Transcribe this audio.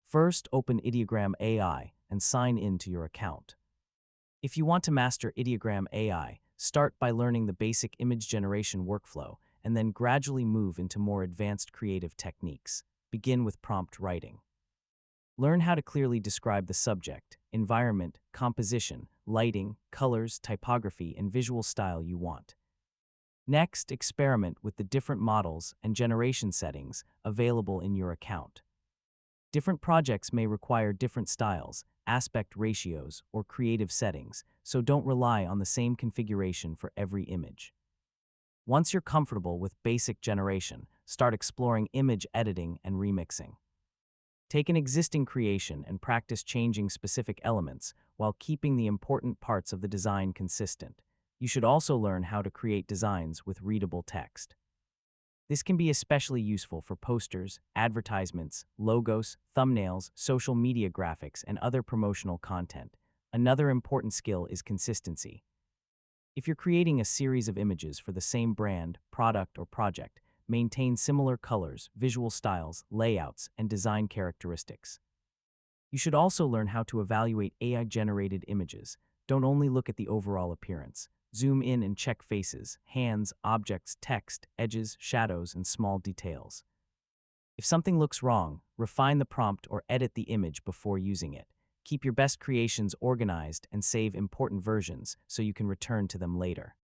First, open Ideogram AI and sign in to your account. If you want to master Ideogram AI, start by learning the basic image generation workflow and then gradually move into more advanced creative techniques. Begin with prompt writing. Learn how to clearly describe the subject, environment, composition, lighting, colors, typography, and visual style you want. Next, experiment with the different models and generation settings available in your account. Different projects may require different styles, aspect ratios, or creative settings, so don't rely on the same configuration for every image. Once you're comfortable with basic generation, start exploring image editing and remixing. Take an existing creation and practice changing specific elements while keeping the important parts of the design consistent. You should also learn how to create designs with readable text. This can be especially useful for posters, advertisements, logos, thumbnails, social media graphics, and other promotional content. Another important skill is consistency. If you're creating a series of images for the same brand, product, or project, maintain similar colors, visual styles, layouts, and design characteristics. You should also learn how to evaluate AI-generated images. Don't only look at the overall appearance. Zoom in and check faces, hands, objects, text, edges, shadows, and small details. If something looks wrong, refine the prompt or edit the image before using it. Keep your best creations organized and save important versions so you can return to them later.